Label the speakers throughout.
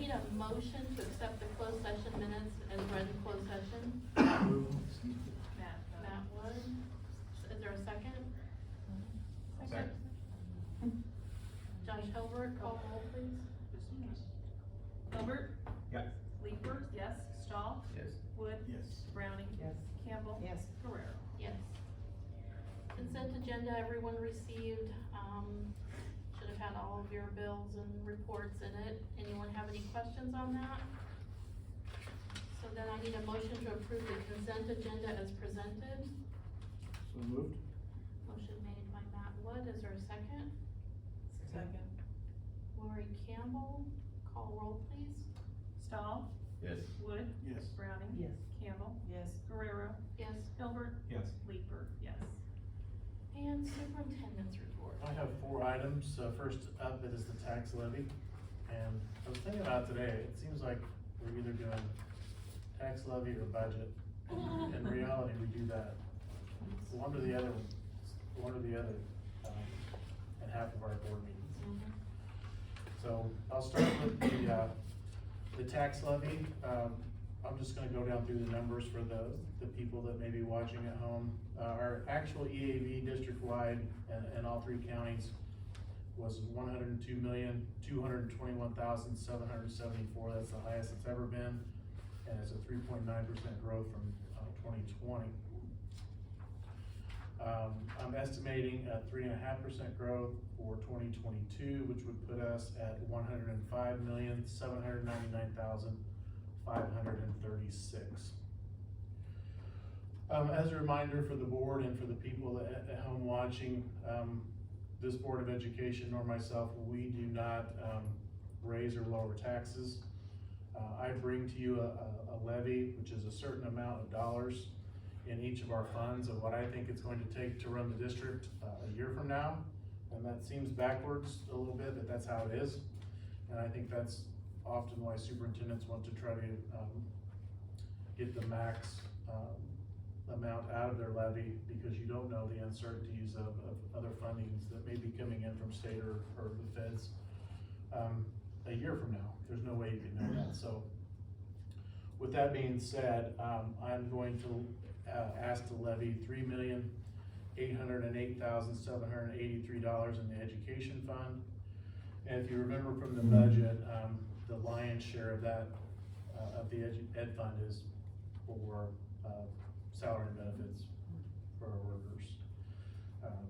Speaker 1: need a motion to accept the closed session minutes as read in closed session. Matt Wood. Is there a second?
Speaker 2: Second.
Speaker 1: Josh Hilbert, call roll please.
Speaker 3: Hilbert?
Speaker 2: Yes.
Speaker 3: Leeper? Yes. Stahl?
Speaker 2: Yes.
Speaker 3: Wood?
Speaker 2: Yes.
Speaker 3: Browning?
Speaker 4: Yes.
Speaker 3: Campbell?
Speaker 4: Yes.
Speaker 3: Guerrero?
Speaker 1: Yes. Consent agenda, everyone received, should have had all of your bills and reports in it. Anyone have any questions on that? So then I need a motion to approve the consent agenda as presented.
Speaker 2: So moved.
Speaker 1: Motion made by Matt Wood, is there a second?
Speaker 4: Second.
Speaker 1: Lori Campbell, call roll please.
Speaker 3: Stahl?
Speaker 2: Yes.
Speaker 3: Wood?
Speaker 2: Yes.
Speaker 3: Browning?
Speaker 4: Yes.
Speaker 3: Campbell?
Speaker 4: Yes.
Speaker 3: Guerrero?
Speaker 1: Yes.
Speaker 3: Hilbert?
Speaker 2: Yes.
Speaker 3: Leeper? Yes.
Speaker 1: And superintendent's report.
Speaker 5: I have 4 items. First up is the tax levy. And I was thinking about today, it seems like we're either doing tax levy or budget. In reality, we do that. One or the other, in half of our board meetings. So I'll start with the tax levy. I'm just gonna go down through the numbers for the people that may be watching at home. Our actual EAV district-wide in all 3 counties was $102,221,774. That's the highest it's ever been, and it's a 3.9% growth from 2020. I'm estimating a 3.5% growth for 2022, which would put us at $105,799,536. As a reminder for the board and for the people at home watching, this Board of Education nor myself, we do not raise or lower taxes. I bring to you a levy, which is a certain amount of dollars in each of our funds of what I think it's going to take to run the district a year from now. And that seems backwards a little bit, but that's how it is. And I think that's often why superintendents want to try to get the max amount out of their levy, because you don't know the uncertainties of other fundings that may be coming in from state or the feds a year from now. There's no way you can know that. So with that being said, I'm going to ask to levy $3,808,783 in the education fund. And if you remember from the budget, the lion's share of that, of the ed fund is for salary and benefits for our workers,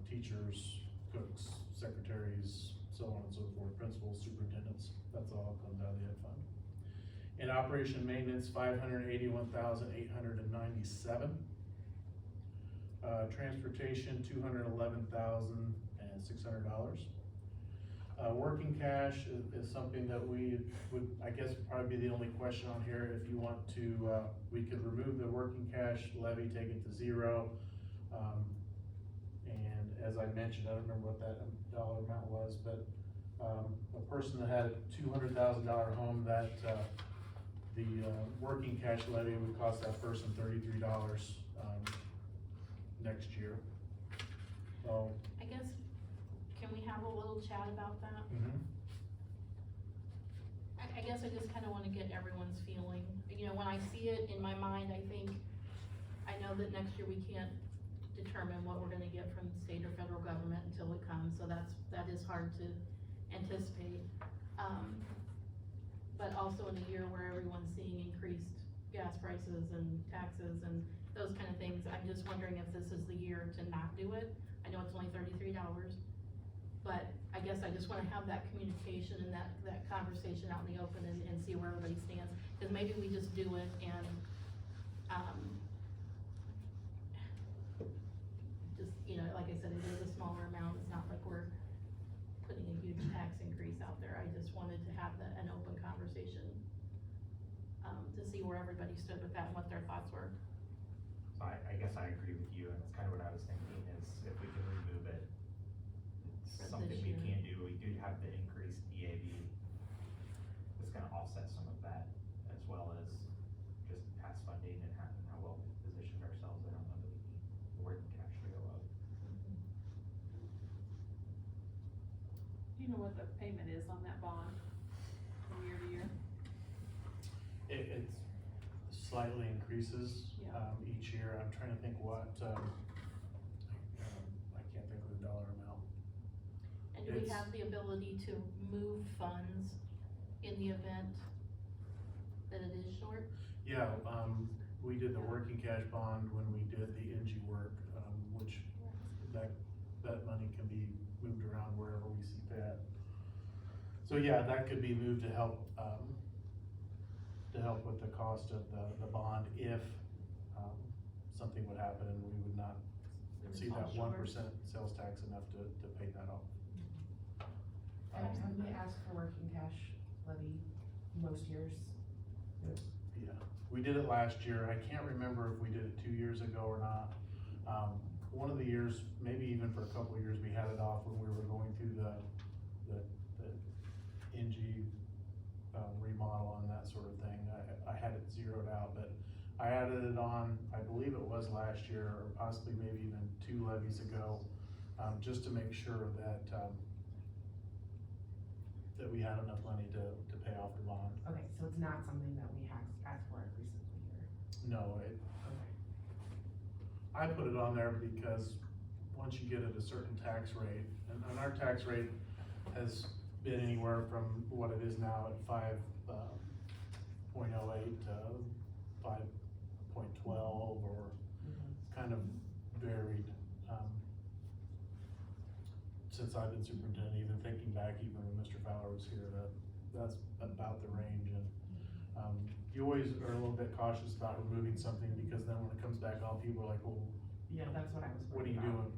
Speaker 5: teachers, cooks, secretaries, so on and so forth, principals, superintendents. That's all comes out of the ed fund. In operation maintenance, $581,897. Transportation, $211,600. Working cash is something that we would, I guess, probably be the only question on here. If you want to, we could remove the working cash levy, take it to 0. And as I mentioned, I don't remember what that dollar amount was, but a person that had a $200,000 home, that the working cash levy would cost that person $33 next year. So
Speaker 1: I guess, can we have a little chat about that? I guess I just kinda wanna get everyone's feeling. You know, when I see it in my mind, I know that next year we can't determine what we're gonna get from the state or federal government until it comes, so that is hard to anticipate. But also in a year where everyone's seeing increased gas prices and taxes and those kind of things, I'm just wondering if this is the year to not do it. I know it's only $33, but I guess I just wanna have that communication and that conversation out in the open and see where everybody stands. Cause maybe we just do it and, just, you know, like I said, it is a smaller amount. It's not like we're putting a huge tax increase out there. I just wanted to have an open conversation, to see where everybody stood with that and what their thoughts were.
Speaker 6: So I guess I agree with you, and it's kind of what I was thinking, is if we can remove it, it's
Speaker 1: For
Speaker 6: something
Speaker 1: this
Speaker 6: we
Speaker 1: year.
Speaker 6: can do. We do have the increased EAV. It's gonna offset some of that, as well as just past funding and how well we positioned ourselves. I don't know that we need the working cash to go up.
Speaker 3: Do you know what the payment is on that bond from year to year?
Speaker 5: slightly increases,
Speaker 3: Yeah.
Speaker 5: each year. I'm trying to think what, I can't think of the dollar amount.
Speaker 1: And do we
Speaker 5: It's-
Speaker 1: have the ability to move funds in the event that it is short?
Speaker 5: Yeah, we did the working cash bond when we did the NG work, which that money can be moved around wherever we see fit. So yeah, that could be moved to help with the cost of the bond if, something would happen and we would not see that
Speaker 1: Fall
Speaker 5: 1% sales tax enough to pay that off.
Speaker 4: Have we asked for working cash levy most years?
Speaker 5: Yeah, we did it last year. I can't remember if we did it 2 years ago or not. One of the years, maybe even for a couple of years, we had it off when we were going through the NG remodel and that sort of thing. I had it zeroed out, but I added it on, I believe it was last year, or possibly maybe even 2 levies ago, just to make sure that we had enough money to pay off the bond.
Speaker 4: Okay, so it's not something that we ask for every single year?
Speaker 5: No,
Speaker 4: Okay.
Speaker 5: I put it on there because once you get at a certain tax rate, and our tax rate has been anywhere from what it is now at 5.08 to 5.12, or kind of varied. Since I've been superintendent, even thinking back, even when Mr. Fowler was here, that's about the range. And you always are a little bit cautious about removing something, because then when it comes back on, people are like, well,
Speaker 4: Yeah, that's what I was
Speaker 5: what are
Speaker 4: worried
Speaker 5: you
Speaker 4: about.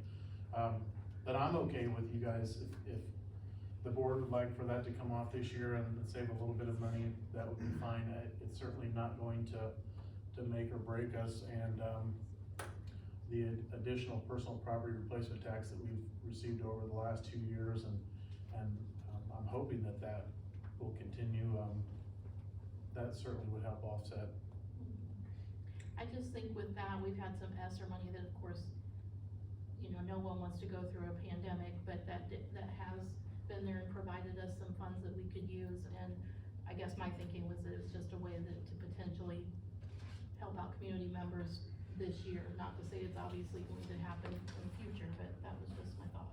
Speaker 5: doing? But I'm okay with you guys, if the board would like for that to come off this year and save a little bit of money, that would be fine. It's certainly not going to make or break us, and, the additional personal property replacement tax that we've received over the last 2 years, and I'm hoping that will continue, that certainly would help offset.
Speaker 1: I just think with that, we've had some ESSER money that, of course, no one wants to go through a pandemic, but that has been there and provided us some funds that we could use. And I guess my thinking was that it was just a way to potentially help out community members this year. Not to say it's obviously going to happen in the future, but that was just my thought.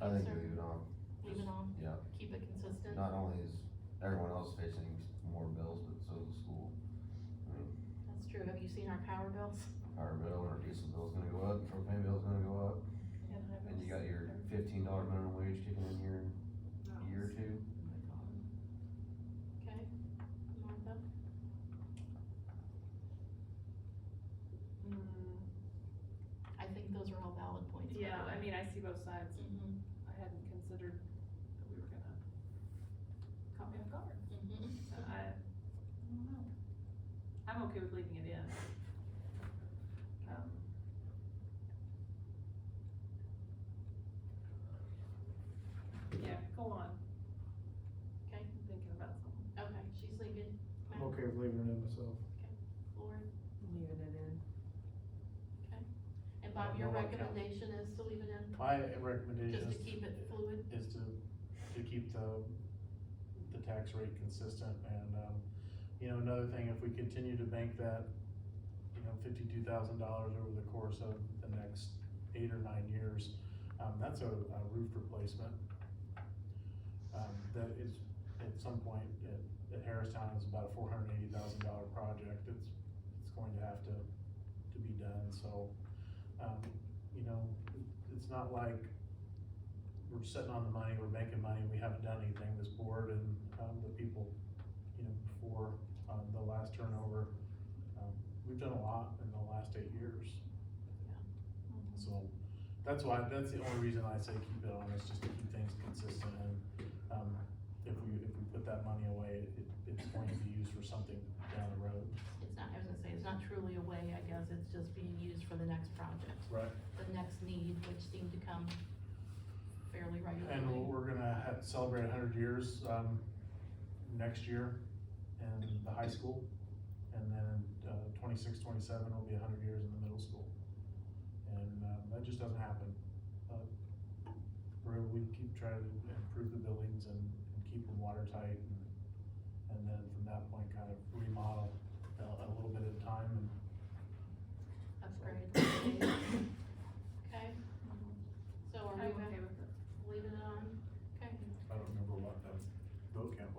Speaker 7: I think
Speaker 1: Sir?
Speaker 7: leave it on.
Speaker 1: Leave it on,
Speaker 7: Yeah,
Speaker 1: keep it consistent.
Speaker 7: not only is everyone else facing more bills, but so is the school. I mean,
Speaker 1: That's true. Have you seen our power bills?
Speaker 7: our bill, our diesel bill's gonna go up, propane bill's gonna go up, and you got your $15 minimum wage kicking in here in a year or two.
Speaker 1: Okay, Martha? I think those are all valid points. by the
Speaker 3: Yeah,
Speaker 1: way.
Speaker 3: I mean, I see both sides.
Speaker 1: Mhm,
Speaker 3: I hadn't considered that we were gonna caught me off guard.
Speaker 1: mhm.
Speaker 3: So I don't know. I'm okay with leaving it in. Yeah, go on.
Speaker 1: Okay,
Speaker 3: I'm thinking about something.
Speaker 1: okay, she's thinking.
Speaker 2: I'm okay with leaving it in myself.
Speaker 1: Lauren,
Speaker 4: Leaving it in.
Speaker 1: okay. And Bob, your
Speaker 5: No, I can't.
Speaker 1: recommendation is to leave it in,
Speaker 5: My recommendation
Speaker 1: just to keep it fluid?
Speaker 5: is to keep the tax rate consistent, and, another thing, if we continue to bank that, $52,000 over the course of the next 8 or 9 years, that's a roof replacement. That is, at some point, at Harristown, is about a $480,000 project. It's going to have to be done, so, it's not like we're sitting on the money, we're making money, we haven't done anything. This board and, the people, before, the last turnover, we've done a lot in the last 8 years. So, that's the only reason I say keep it on, is just to keep things consistent, and, if we put that money away, it's going to be used for something down the road.
Speaker 1: It's not, I was gonna say, it's not truly a way, I guess, it's just being used for the next project,
Speaker 5: Right.
Speaker 1: the next need, which seemed to come fairly regularly.
Speaker 5: And we're gonna celebrate 100 years, next year in the high school, and then, 26, 27 will be 100 years in the middle school. And, that just doesn't happen. We keep trying to improve the buildings and keep them watertight, and then from that point, kind of remodel a little bit at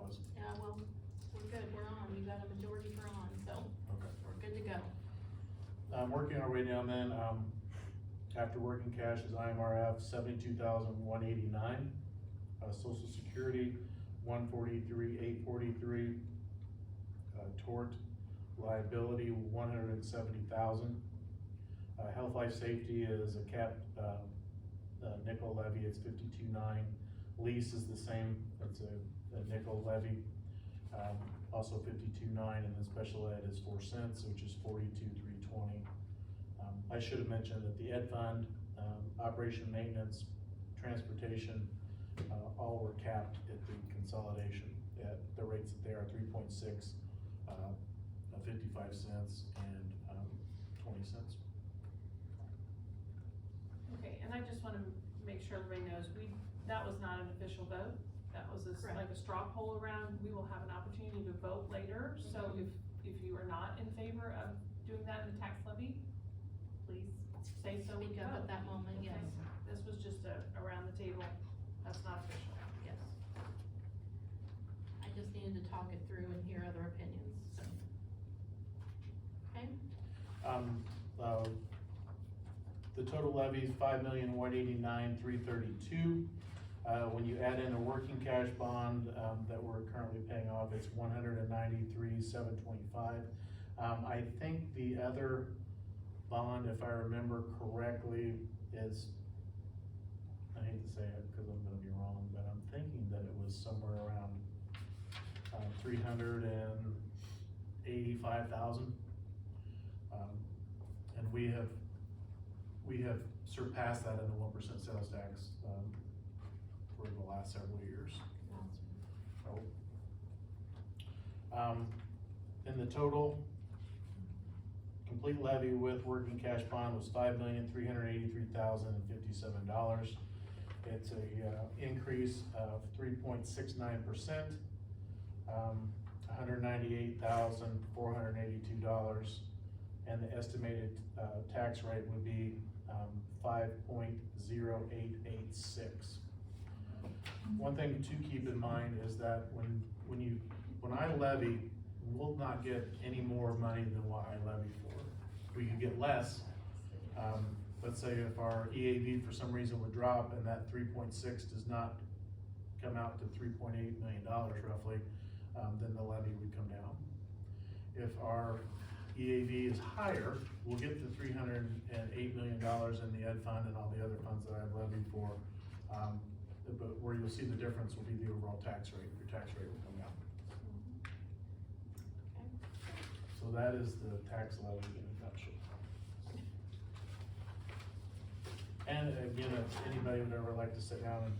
Speaker 5: was.
Speaker 1: Yeah, well, we're good, we're on, you got a majority for on, so
Speaker 5: Okay.
Speaker 1: we're good to go.
Speaker 5: Working our way down then, after working cash is IMRF, 72,189. Social Security, 143,843. Tort liability, 170,000. Health, life, safety is a capped, nickel levy, it's 52.9. Lease is the same, it's a nickel levy, also 52.9, and then special ed is 4 cents, which is 42,320. I should have mentioned that the ed fund, operation, maintenance, transportation, all were capped at the consolidation at the rates that they are, 3.6, 55 cents, and 20 cents.
Speaker 3: Okay, and I just wanna make sure everybody knows, that was not an official vote. That was
Speaker 1: Correct.
Speaker 3: like a straw poll around. We will have an opportunity to vote later, so if you are not in favor of doing that in the tax levy, please say so with
Speaker 1: Speak
Speaker 3: the
Speaker 1: up
Speaker 3: vote.
Speaker 1: at that moment, yes,
Speaker 3: Okay? This was just around the table, that's not official.
Speaker 1: yes. I just needed to talk it through and hear other opinions, so. Okay,
Speaker 5: The total levy is 5,189,332. When you add in a working cash bond, that we're currently paying off, it's 193,725. I think the other bond, if I remember correctly, is, I hate to say it because I'm gonna be wrong, but I'm thinking that it was somewhere around, 385,000. And we have surpassed that in the 1% sales tax, for the last several years. So, in the total, complete levy with working cash bond was $5,383,057. It's a, increase of 3.69%, $198,482, and the estimated, tax rate would be, 5.0886. One thing to keep in mind is that when I levy, we'll not get any more money than what I levy for. We could get less. Let's say if our EAV for some reason would drop and that 3.6 does not come out to $3.8 million roughly, then the levy would come down. If our EAV is higher, we'll get the $308 million in the ed fund and all the other funds that I've levied for. But where you'll see the difference will be the overall tax rate. Your tax rate will come down. So that is the tax levy in a nutshell. And again, if anybody would ever like to sit down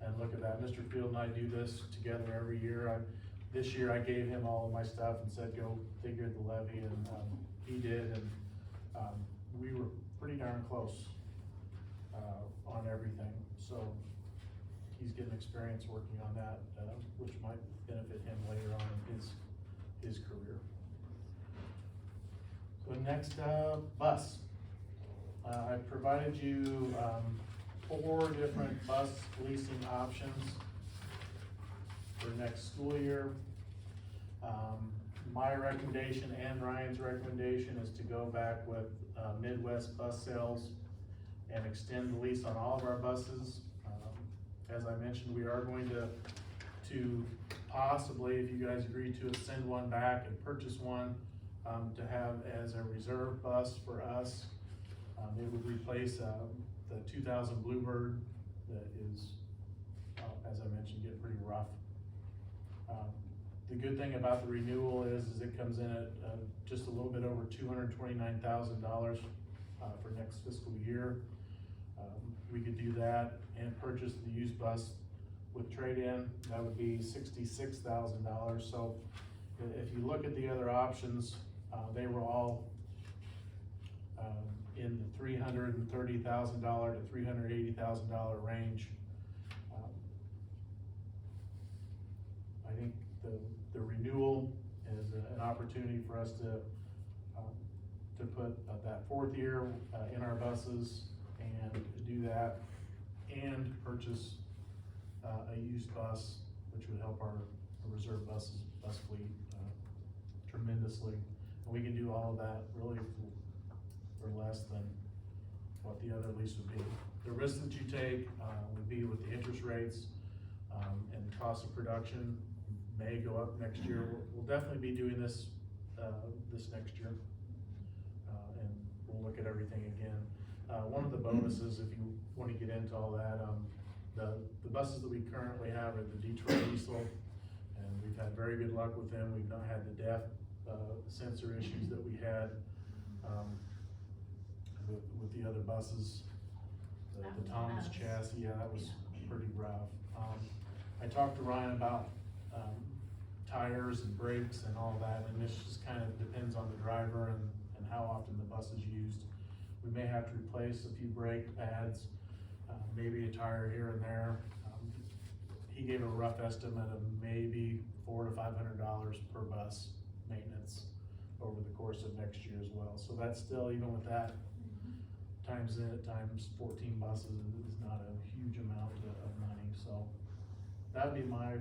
Speaker 5: and look at that, Mr. Field and I do this together every year. This year I gave him all of my stuff and said, go figure the levy, and he did, and we were pretty darn close on everything. So he's getting experience working on that, which might benefit him later on in his career. So next, bus. I provided you 4 different bus leasing options for next school year. My recommendation and Ryan's recommendation is to go back with Midwest Bus Sales and extend the lease on all of our buses. As I mentioned, we are going to possibly, if you guys agree to it, send one back and purchase one to have as a reserve bus for us. It would replace the 2000 Bluebird that is, as I mentioned, getting pretty rough. The good thing about the renewal is it comes in at just a little bit over $229,000 for next fiscal year. We could do that and purchase the used bus with trade-in. That would be $66,000. So if you look at the other options, they were all in the $330,000 to $380,000 range. I think the renewal is an opportunity for us to put that 4th year in our buses and do that, and purchase a used bus, which would help our bus fleet, tremendously. And we can do all of that really for less than what the other lease would be. The risk that you take, would be with the interest rates, and the cost of production may go up next year. We'll definitely be doing this, this next year. And we'll look at everything again. One of the bonuses, if you wanna get into all that, the buses that we currently have are the Detroit diesel, and we've had very good luck with them. We've not had the DEF, sensor issues that we had, with the other buses.
Speaker 1: That
Speaker 5: The
Speaker 1: was a
Speaker 5: Thomas
Speaker 1: mess.
Speaker 5: chassis, yeah, that was
Speaker 1: Yeah.
Speaker 5: pretty rough. I talked to Ryan about, tires and brakes and all that, and this just kind of depends on the driver and how often the bus is used. We may have to replace a few brake pads, maybe a tire here and there. He gave a rough estimate of maybe $400 to $500 per bus maintenance over the course of next year as well. So that's still, even with that, times 14 buses is not a huge amount of money, so that'd be my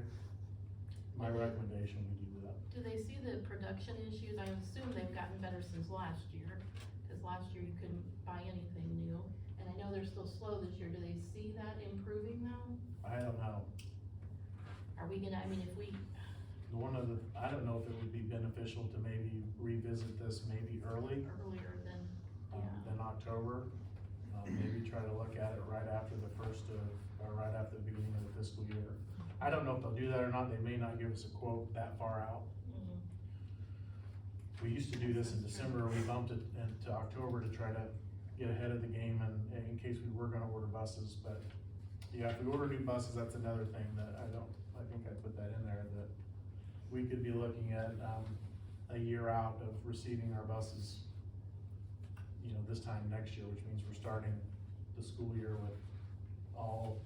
Speaker 5: recommendation, we do that.
Speaker 1: Do they see the production issues? I assume they've gotten better since last year, cause last year you couldn't buy anything new. And I know they're still slow this year. Do they see that improving now?
Speaker 5: I don't know.
Speaker 1: Are we gonna, I mean, if we,
Speaker 5: I don't know if it would be beneficial to maybe revisit this maybe earlier
Speaker 1: earlier than, yeah,
Speaker 5: than October. Maybe try to look at it right after the right after the beginning of the fiscal year. I don't know if they'll do that or not. They may not give us a quote that far out.
Speaker 1: mhm.
Speaker 5: We used to do this in December. We bumped it into October to try to get ahead of the game and in case we were gonna order buses, but yeah, if we order new buses, that's another thing that I think I put that in there, that we could be looking at, a year out of receiving our buses, you know, this time next year, which means we're starting the school year with all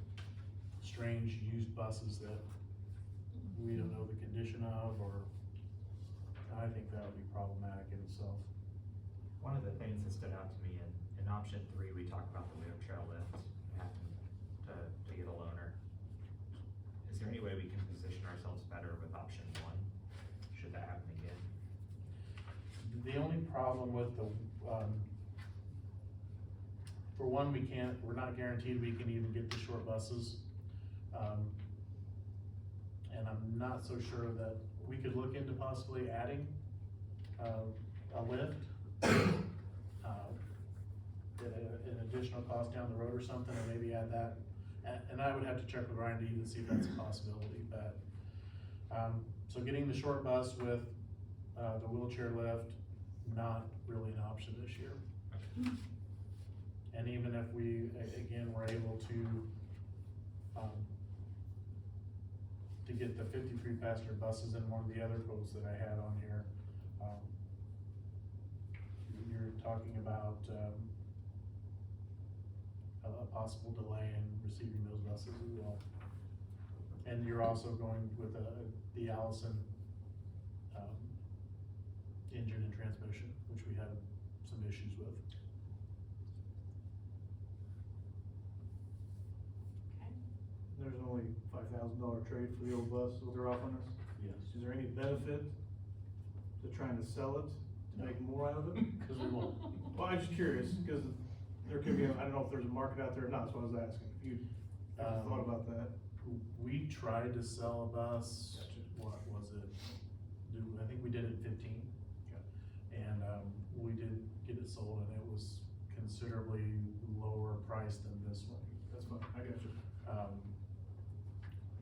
Speaker 5: strange used buses that we don't know the condition of, or I think that would be problematic in itself.
Speaker 6: One of the things that stood out to me in option 3, we talked about the wheelchair lift, having to get a loaner. Is there any way we can position ourselves better with option 1, should that happen again?
Speaker 5: The only problem with the, for one, we're not guaranteed we can even get the short buses. And I'm not so sure that we could look into possibly adding, a lift. An additional cost down the road or something, or maybe add that. And I would have to check with Ryan to even see if that's a possibility, but, so getting the short bus with, the wheelchair lift, not really an option this year. And even if we, again, were able to get the 53 passenger buses in one of the other quotes that I had on here, you're talking about, a possible delay in receiving those buses as well. And you're also going with, the Allison, engine and transmission, which we have some issues with.
Speaker 1: okay.
Speaker 2: There's only $5,000 trade for the old bus that they're offering us.
Speaker 5: Yes.
Speaker 2: Is there any benefit to trying to sell it, to
Speaker 5: No.
Speaker 2: make more out of it?
Speaker 5: Cause we won't.
Speaker 2: Well, I'm just curious, cause there could be, I don't know if there's a market out there or not, that's what I was asking. If you ever thought about that.
Speaker 5: We tried to sell a bus,
Speaker 2: Gotcha.
Speaker 5: what was it? I think we did it 15. And, we did get it sold and it was considerably lower price than this one.
Speaker 2: That's fine, I got you.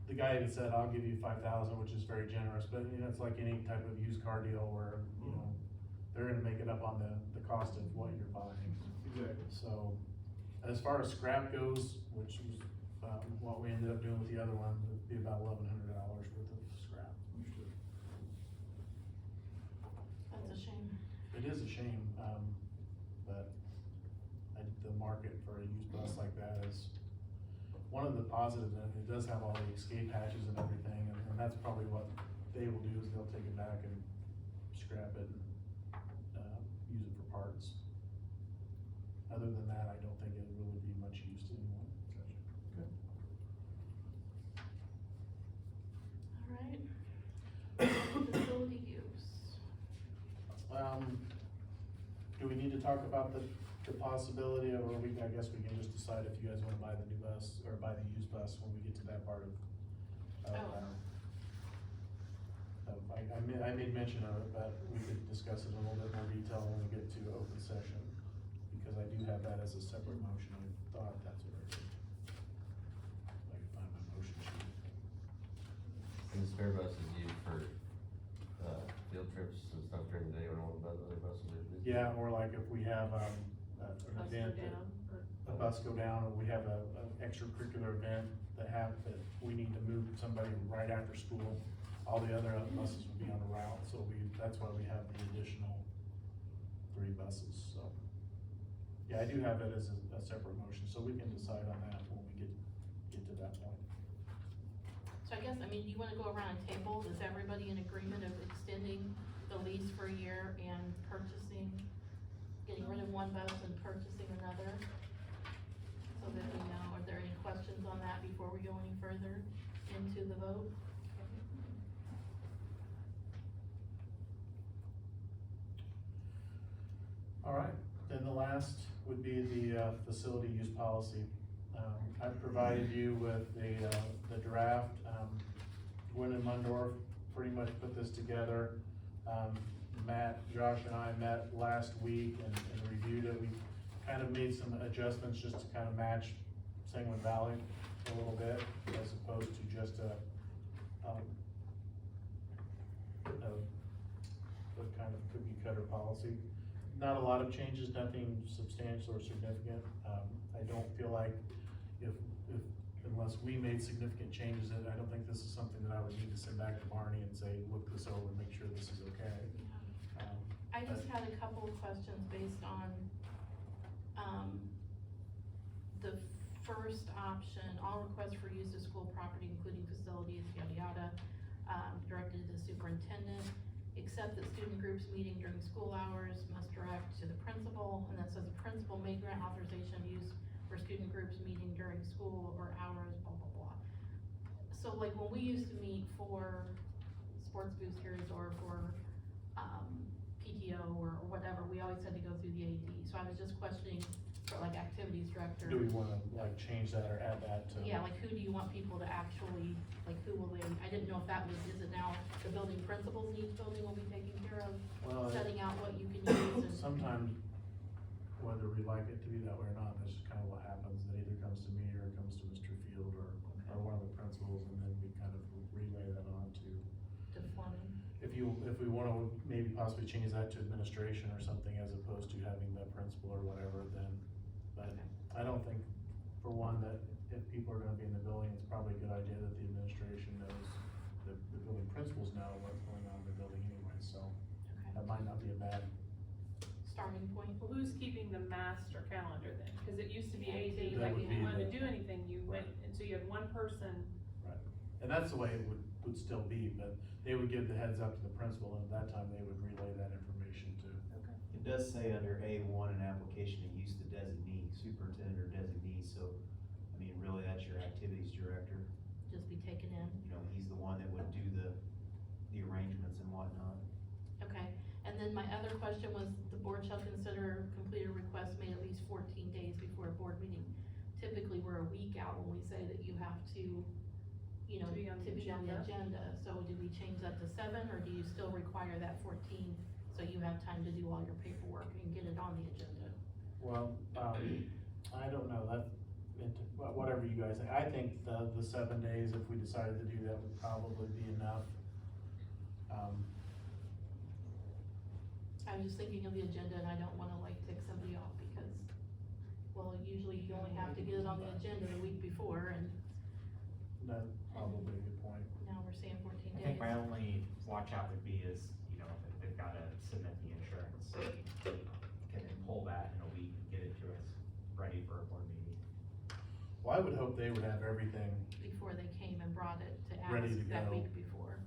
Speaker 5: The guy had said, I'll give you 5,000, which is very generous, but you know, it's like any type of used car deal where, you know, they're gonna make it up on the cost of what you're buying.
Speaker 2: Exactly.
Speaker 5: So, as far as scrap goes, which was, what we ended up doing with the other one, it'd be about $1,100 worth of scrap.
Speaker 2: Understood.
Speaker 1: That's a shame.
Speaker 5: It is a shame, but the market for a used bus like that is, one of the positives, and it does have all the escape hatches and everything, and that's probably what they will do, is they'll take it back and scrap it and, use it for parts. Other than that, I don't think it would really be much use to anyone.
Speaker 1: Alright.
Speaker 5: we need to talk about the possibility of, or I guess we can just decide if you guys wanna buy the new bus, or buy the used bus when we get to that part of I made mention of it, but we could discuss it in a little bit more detail when we get to open session, because I do have that as a separate motion. I thought that's what I did. I can find my motion sheet.
Speaker 7: And the spare bus is used for, field trips and stuff during the day when all the other buses are busy.
Speaker 5: Yeah, or like if we have, an
Speaker 3: Bus go
Speaker 5: event,
Speaker 3: down, or
Speaker 5: a bus go down, or we have an extracurricular event that we need to move somebody right after school, all the other buses will be on the route, so that's why we have the additional 3 buses, so. Yeah, I do have it as a separate motion, so we can decide on that when we get to that point.
Speaker 1: So I guess, I mean, do you wanna go around a table, is everybody in agreement of extending the lease for a year and getting rid of one bus and purchasing another? So that we know, are there any questions on that before we go any further into the vote?
Speaker 5: All right, then the last would be the facility use policy. I've provided you with the draft. Gwen and Mundorf pretty much put this together. Matt, Josh and I met last week and reviewed it. We kind of made some adjustments just to kind of match Sangamon Valley a little bit, as opposed to just a kind of cookie cutter policy. Not a lot of changes, nothing substantial or significant. I don't feel like unless we made significant changes, I don't think this is something that I would need to send back to Barney and say, look this over and make sure this is okay.
Speaker 1: I just had a couple of questions based on, the first option, all requests for use of school property, including facilities, yada yada, directed to the superintendent, except that student groups meeting during school hours must direct to the principal, and that says the principal may grant authorization of use for student groups meeting during school or hours, blah, blah, blah. So like when we used to meet for sports boosters or for, PTO or whatever, we always had to go through the AD, so I was just questioning for like activities director.
Speaker 5: Do we wanna like change that or add that to?
Speaker 1: Yeah, like who do you want people to actually, like who will they, I didn't know if that was, is it now the building principals in each building will be taking care of
Speaker 5: Well,
Speaker 1: setting out what you can use and.
Speaker 5: sometimes, whether we like it to be that way or not, that's just kind of what happens. It either comes to me or it comes to Mr. Field or one of the principals, and then we kind of relay that on to.
Speaker 1: To Fleming.
Speaker 5: If we wanna maybe possibly change that to administration or something as opposed to having the principal or whatever, then, but I don't think, for one, that if people are gonna be in the building, it's probably a good idea that the administration knows, the building principals know what's going on in the building anyway, so
Speaker 1: Okay.
Speaker 5: that might not be a bad.
Speaker 1: Starting point.
Speaker 3: Well, who's keeping the master calendar then? Cause it used to be AD,
Speaker 5: That
Speaker 3: like
Speaker 5: would
Speaker 3: if you
Speaker 5: be
Speaker 3: wanted to
Speaker 5: the-
Speaker 3: do anything, you went, and so you had one person.
Speaker 5: Right, and that's the way it would still be, but they would give the heads up to the principal, and at that time, they would relay that information to.
Speaker 8: It does say under A1, an application to use the designee, superintendent or designee, so, I mean, really, that's your activities director.
Speaker 1: Just be taken in.
Speaker 8: You know, he's the one that would do the arrangements and whatnot.
Speaker 1: Okay, and then my other question was, the board shall consider completed requests made at least 14 days before a board meeting. Typically, we're a week out when we say that you have to, you know,
Speaker 3: To be on the
Speaker 1: to be on the agenda. So do we change that to 7, or do you still require that 14, so you have time to do all your paperwork and get it on the agenda?
Speaker 5: Well, I don't know, whatever you guys think. I think the 7 days, if we decided to do that, would probably be enough.
Speaker 1: I was just thinking of the agenda, and I don't wanna like tick somebody off because, well, usually you only have to get it on the agenda the week before, and
Speaker 5: That's probably a good point.
Speaker 1: now we're saying 14 days.
Speaker 6: I think my only watch out would be is, you know, if they've gotta submit the insurance, can they pull that in a week and get it to us ready for a board meeting?
Speaker 5: Well, I would hope they would have everything.
Speaker 1: Before they came and brought it to
Speaker 5: Ready
Speaker 1: ask
Speaker 5: to
Speaker 1: that
Speaker 5: go.
Speaker 1: week before.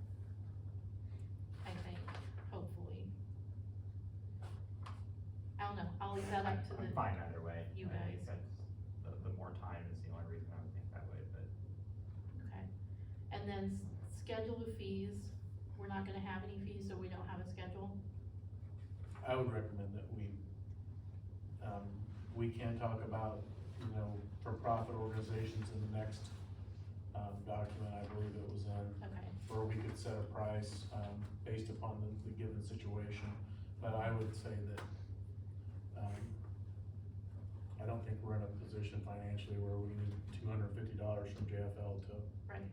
Speaker 1: I think, hopefully. I don't know, I'll leave that up to
Speaker 6: I'm
Speaker 1: the,
Speaker 6: fine either way.
Speaker 1: you
Speaker 6: I think
Speaker 1: guys.
Speaker 6: that's, the more time is the only reason I would think that way, but.
Speaker 1: okay. And then schedule of fees, we're not gonna have any fees, so we don't have a schedule.
Speaker 5: I would recommend that we We can talk about, for-profit organizations in the next, document, I believe it was in,
Speaker 1: Okay,
Speaker 5: where we could set a price, based upon the given situation. But I would say that, I don't think we're in a position financially where we need $250 from JFL to,
Speaker 1: right.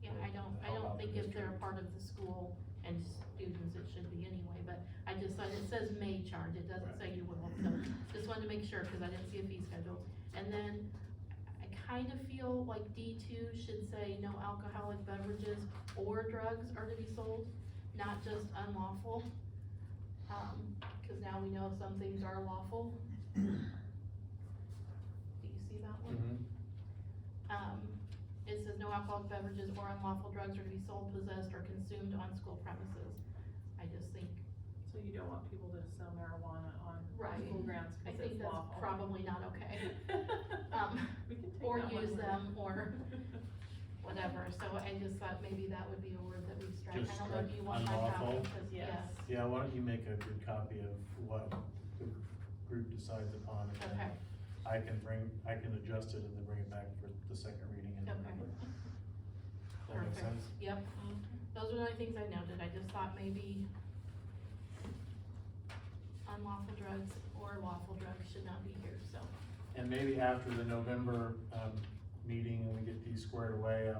Speaker 1: Yeah, I don't
Speaker 5: How about
Speaker 1: think
Speaker 5: the
Speaker 1: if they're a
Speaker 5: district?
Speaker 1: part of the school and students, it should be anyway, but I just thought, it says may charge, it doesn't say you will, so just wanted to make sure, cause I didn't see a fee schedule. And then, I kind of feel like D2 should say no alcoholic beverages or drugs are to be sold, not just unlawful. Cause now we know some things are lawful. Do you see that one? It says no alcoholic beverages or unlawful drugs are to be sold, possessed, or consumed on school premises. I just think,
Speaker 3: So you don't want people to sell marijuana on
Speaker 1: Right.
Speaker 3: school grounds,
Speaker 1: I
Speaker 3: cause
Speaker 1: think
Speaker 3: it's
Speaker 1: that's
Speaker 3: lawful.
Speaker 1: probably not okay.
Speaker 3: We can take
Speaker 1: Or
Speaker 3: that one
Speaker 1: use
Speaker 3: word.
Speaker 1: them, or whatever, so I just thought maybe that would be a word that we strike.
Speaker 5: Just
Speaker 1: I don't know if
Speaker 5: strike
Speaker 1: you want my
Speaker 5: unlawful?
Speaker 1: copy, cause
Speaker 3: Yes.
Speaker 1: yes,
Speaker 5: yeah, why don't you make a good copy of what the group decides upon, and
Speaker 1: okay,
Speaker 5: then I can adjust it and then bring it back for the second reading in
Speaker 1: Okay.
Speaker 5: November. That makes
Speaker 1: perfect,
Speaker 5: sense?
Speaker 1: yep. Those are the only things I noted, I just thought maybe unlawful drugs or lawful drugs should not be here, so.
Speaker 5: And maybe after the November, meeting and we get these squared away,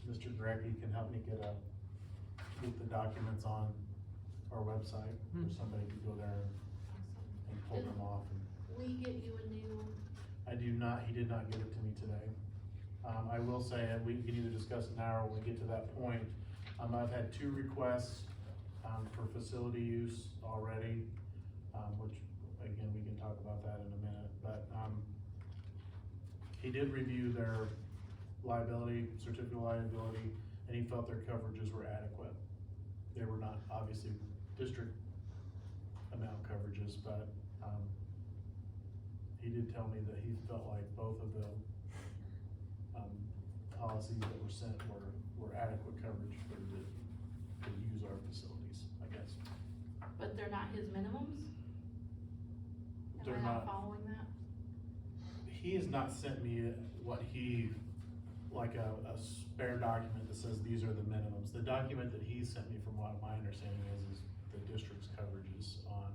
Speaker 5: Mr. Greggy can help me get the documents on our website, or somebody could go there
Speaker 1: Awesome.
Speaker 5: and pull them off. And
Speaker 1: We get you a new,
Speaker 5: he did not give it to me today. I will say, and we can either discuss it now or when we get to that point, I've had 2 requests, for facility use already, which, again, we can talk about that in a minute, but, he did review their liability, certificate of liability, and he felt their coverages were adequate. They were not obviously district amount coverages, but, he did tell me that he felt like both of the, policies that were sent were adequate coverage for to use our facilities, I guess.
Speaker 1: but they're not his minimums?
Speaker 5: They're
Speaker 1: Am I not
Speaker 5: not.
Speaker 1: following that?
Speaker 5: He has not sent me what like a spare document that says these are the minimums. The document that he sent me, from what my understanding is the district's coverages on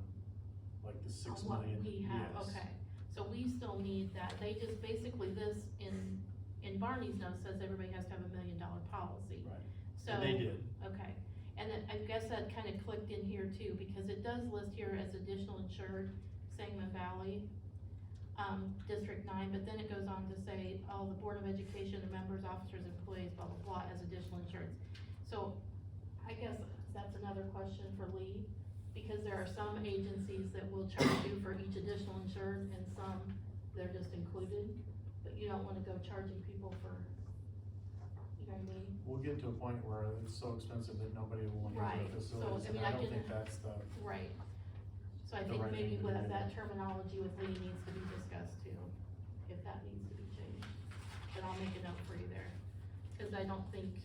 Speaker 5: like the 6
Speaker 1: On
Speaker 5: million.
Speaker 1: what we have,
Speaker 5: Yes.
Speaker 1: okay, so we still need that, they just, basically this in Barney's notes says everybody has to have $1 million policy.
Speaker 5: Right,
Speaker 1: So.
Speaker 5: and they did.
Speaker 1: Okay, and then I guess that kinda clicked in here too, because it does list here as additional insured, Sangamon Valley, District 9, but then it goes on to say, the Board of Education, the members, officers, employees, blah, blah, blah, as additional insurance. So, I guess that's another question for Lee, because there are some agencies that will charge you for each additional insured, and some, they're just included, but you don't wanna go charging people for, you know what I mean?
Speaker 5: We'll get to a point where it's so expensive that nobody will want to
Speaker 1: Right,
Speaker 5: use
Speaker 1: so,
Speaker 5: our facilities,
Speaker 1: I
Speaker 5: and
Speaker 1: mean,
Speaker 5: I
Speaker 1: I
Speaker 5: don't
Speaker 1: can-
Speaker 5: think that's the,
Speaker 1: Right, so I
Speaker 5: The
Speaker 1: think
Speaker 5: right
Speaker 1: maybe
Speaker 5: thing to do.
Speaker 1: that terminology with Lee needs to be discussed too, if that needs to be changed. But I'll make a note for you there, cause I don't think,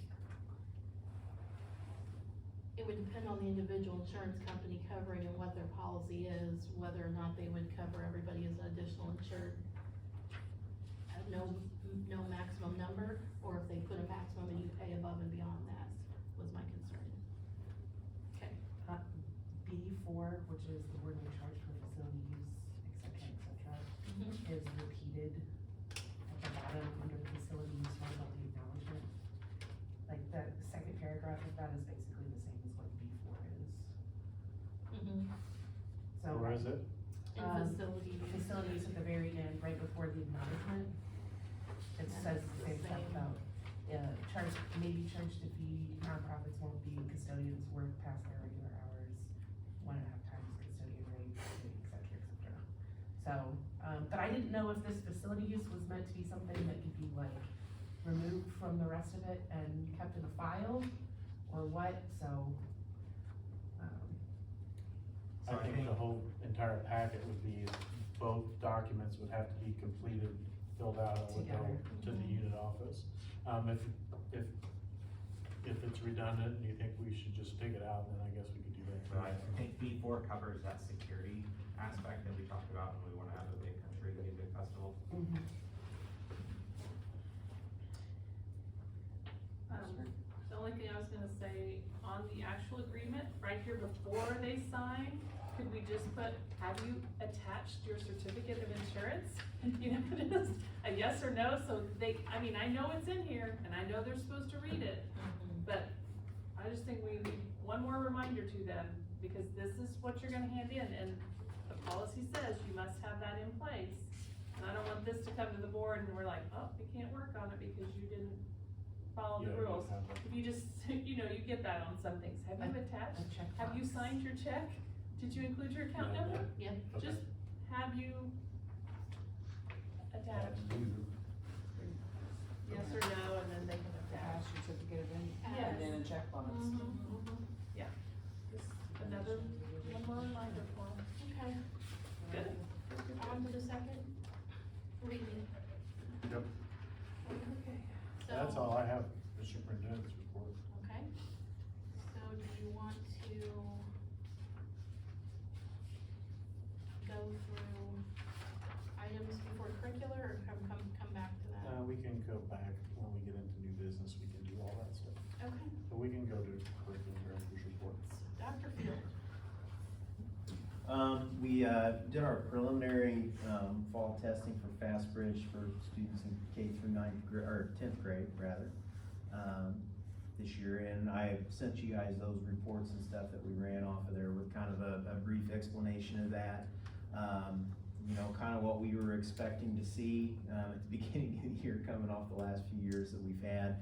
Speaker 1: it would depend on the individual insurance company covering and what their policy is, whether or not they would cover everybody as an additional insured. No maximum number, or if they put a maximum and you pay above and beyond that, was my concern. Okay,
Speaker 4: B4, which is the word we charge for facility use, et cetera, is repeated at the bottom under the facility use liability acknowledgement. Like, the second paragraph of that is basically the same as what B4 is. So.
Speaker 5: where is it?
Speaker 1: in facility use.
Speaker 4: Facility use at the very end, right before the acknowledgement. It
Speaker 1: And
Speaker 4: says
Speaker 1: it's
Speaker 4: the
Speaker 1: the
Speaker 4: same stuff
Speaker 1: same.
Speaker 4: about, may be charged a fee, nonprofits won't be, custodians work past their regular hours, 1.5 times custodian rate, et cetera, et cetera. So, but I didn't know if this facility use was meant to be something that could be like removed from the rest of it and kept in a file, or what, so.
Speaker 5: I think the whole entire packet would be, both documents would have to be completed, filled out, and would go
Speaker 4: Together.
Speaker 5: to the unit office. If it's redundant and you think we should just take it out, then I guess we could do that.
Speaker 6: So I think B4 covers that security aspect that we talked about when we wanna have a big sure you get a good festival.
Speaker 3: The only thing I was gonna say, on the actual agreement, right here before they sign, could we just put, have you attached your certificate of insurance? You know, just a yes or no, so they, I mean, I know it's in here, and I know they're supposed to read it, but I just think we need one more reminder to them, because this is what you're gonna hand in, and the policy says you must have that in place. And I don't want this to come to the board and we're like, oh, we can't work on it because you didn't follow the
Speaker 5: Yeah, you
Speaker 3: rules.
Speaker 5: have that.
Speaker 3: If you just, you know, you get that on some things, have you attached, have you signed your check? Did you include your account
Speaker 5: Yeah,
Speaker 3: number?
Speaker 1: Yep.
Speaker 5: Okay.
Speaker 3: Just have you attached, yes or no, and then they can attach.
Speaker 9: Cash certificate of income,
Speaker 3: Yes.
Speaker 9: and then a checkbox.
Speaker 3: Yeah, just another, one more reminder for them.
Speaker 1: Okay,
Speaker 3: Good.
Speaker 1: on to the second reading.
Speaker 5: Yep,
Speaker 1: Okay.
Speaker 5: that's all I have, the superintendent's report.
Speaker 1: Okay, so do you want to go through items before curricular, or come back to that?
Speaker 5: We can go back when we get into new business, we can do all that stuff,
Speaker 1: Okay,
Speaker 5: but we can go to curriculum director's report.
Speaker 1: so Dr. Field.
Speaker 8: We, did our preliminary, fall testing for Fast Bridge for students in K through 10th grade, rather, this year, and I sent you guys those reports and stuff that we ran off of there with kind of a brief explanation of that. You know, kind of what we were expecting to see, at the beginning of the year, coming off the last few years that we've had.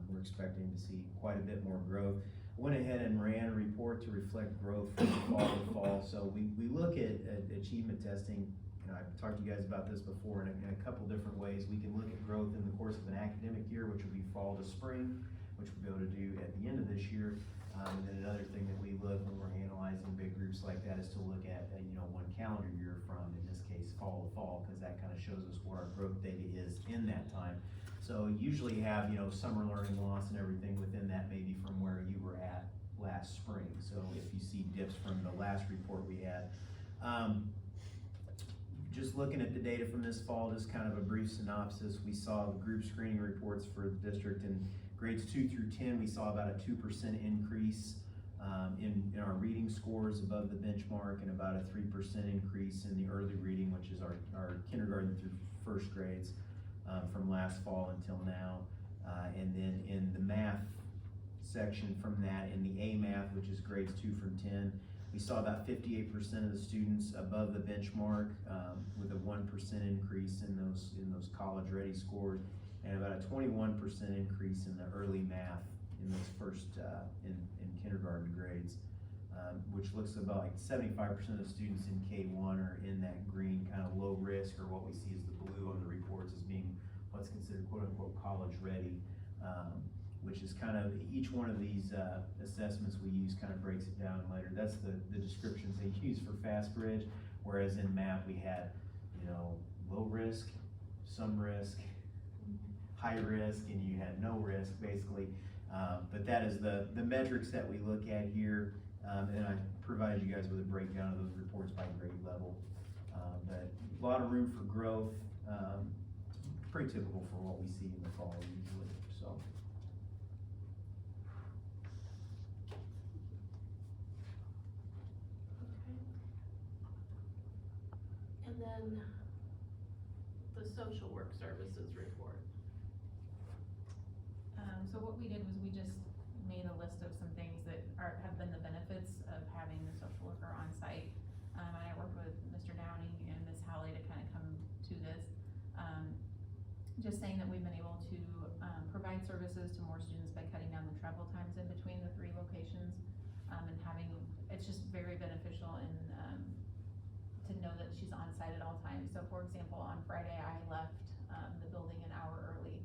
Speaker 8: We're expecting to see quite a bit more growth. Went ahead and ran a report to reflect growth from fall to fall. So we look at achievement testing, you know, I've talked to you guys about this before in a couple different ways. We can look at growth in the course of an academic year, which would be fall to spring, which we'll be able to do at the end of this year. And then another thing that we look when we're analyzing big groups like that is to look at, you know, one calendar year from, in this case, fall to fall, because that kind of shows us what our growth data is in that time. So usually have, you know, summer learning loss and everything within that, maybe from where you were at last spring. So if you see dips from the last report we had. Just looking at the data from this fall, just kind of a brief synopsis. We saw the group screening reports for the district in grades 2 through 10. We saw about a 2% increase in our reading scores above the benchmark, and about a 3% increase in the early reading, which is our kindergarten through first grades. From last fall until now. And then in the math section from that, in the A math, which is grades 2 from 10, we saw about 58% of the students above the benchmark, with a 1% increase in those college ready scores, and about a 21% increase in the early math in those first, in kindergarten grades. Which looks about like 75% of the students in K1 are in that green kind of low risk, or what we see as the blue on the reports as being what's considered quote unquote college ready, which is kind of, each one of these assessments we use kind of breaks it down later. That's the descriptions they use for Fast Bridge, whereas in math we had, you know, low risk, some risk, high risk, and you had no risk basically. But that is the metrics that we look at here. And I provided you guys with a breakdown of those reports by grade level. But a lot of room for growth, pretty typical for what we see in the fall usually, so.
Speaker 1: Okay. And then the social work services report.
Speaker 10: So what we did was we just made a list of some things that have been the benefits of having the social worker on site. And I worked with Mr. Downing and Ms. Howley to kind of come to this. Just saying that we've been able to provide services to more students by cutting down the travel times in between the 3 locations. And having, it's just very beneficial in, to know that she's on site at all times. So for example, on Friday, I left the building an hour early,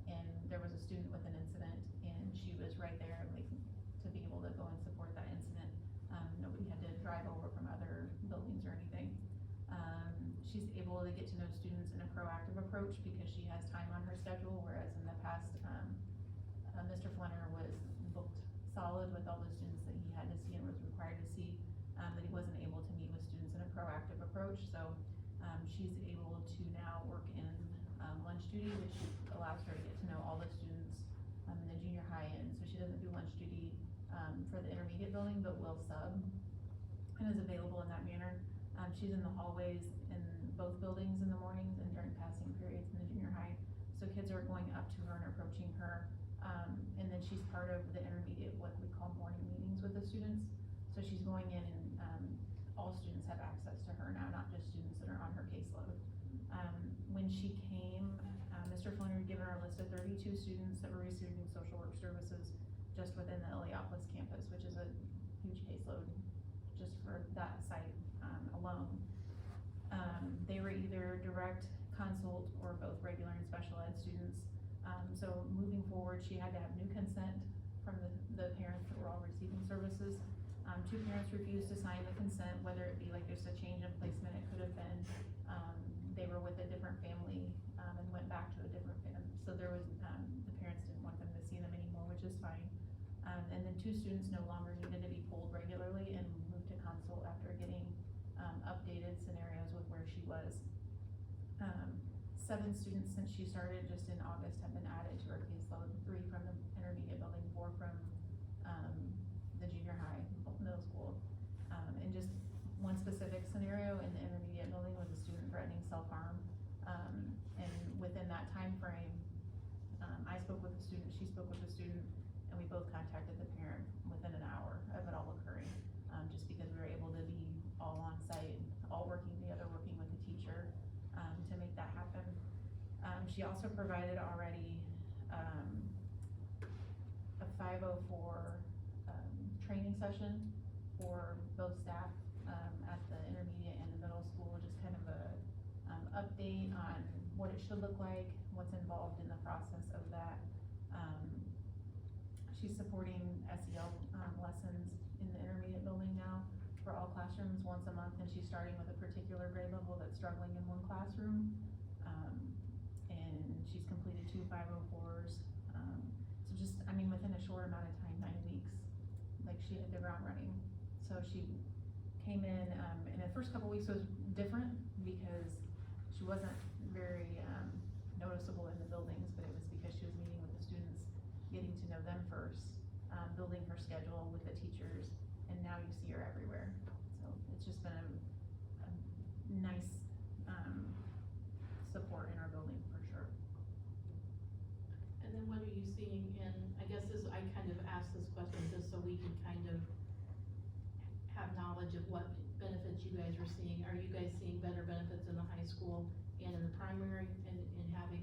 Speaker 10: and there was a student with an incident, and she was right there, like, to be able to go and support that incident. Nobody had to drive over from other buildings or anything. She's able to get to know students in a proactive approach because she has time on her schedule, whereas in the past, Mr. Flenner was booked solid with all the students that he had to see and was required to see, that he wasn't able to meet with students in a proactive approach. So she's able to now work in, lunch duty, which allows her to get to know all the students, in the junior high end, so she doesn't do lunch duty, for the intermediate building, but will sub, and is available in that manner. She's in the hallways in both buildings in the mornings and during passing periods in the junior high, so kids are going up to her and approaching her. And then she's part of the intermediate, what we call morning meetings with the students, so she's going in and, all students have access to her now, not just students that are on her caseload. When she came, Mr. Flannery had given her a list of 32 students that were receiving social work services just within the Illiopolis campus, which is a huge caseload just for that site, alone. They were either direct consult or both regular and special ed students. So moving forward, she had to have new consent from the parents that were all receiving services. Two parents refused to sign the consent, whether it be like just a change in placement, it could have been, they were with a different family, and went back to a different family. So there was, the parents didn't want them to see them anymore, which is fine. And then two students no longer needed to be pulled regularly and moved to consult after getting, updated scenarios with where she was. 7 students since she started just in August have been added to her caseload, 3 from the intermediate building, 4 from, the junior high, middle school. And just one specific scenario in the intermediate building was a student threatening self-harm. And within that time frame, I spoke with the student, she spoke with the student, and we both contacted the parent within an hour of it all occurring. Just because we were able to be all on site, all working together, working with the teacher, to make that happen. She also provided already, a 504, training session for both staff, at the intermediate and the middle school, just kind of a, update on what it should look like, what's involved in the process of that. She's supporting SEL, lessons in the intermediate building now for all classrooms once a month, and she's starting with a particular grade level that's struggling in one classroom. And she's completed 2 504s, so just, I mean, within a short amount of time, 9 weeks, like she hit the ground running. So she came in the first couple weeks was different because she wasn't very, noticeable in the buildings, but it was because she was meeting with the students, getting to know them first, building her schedule with the teachers, and now you see her everywhere. So it's just been a nice, support in our building for sure.
Speaker 1: And then what are you seeing in, I guess I kind of asked this question just so we can kind of have knowledge of what benefits you guys are seeing. Are you guys seeing better benefits in the high school and in the primary, and having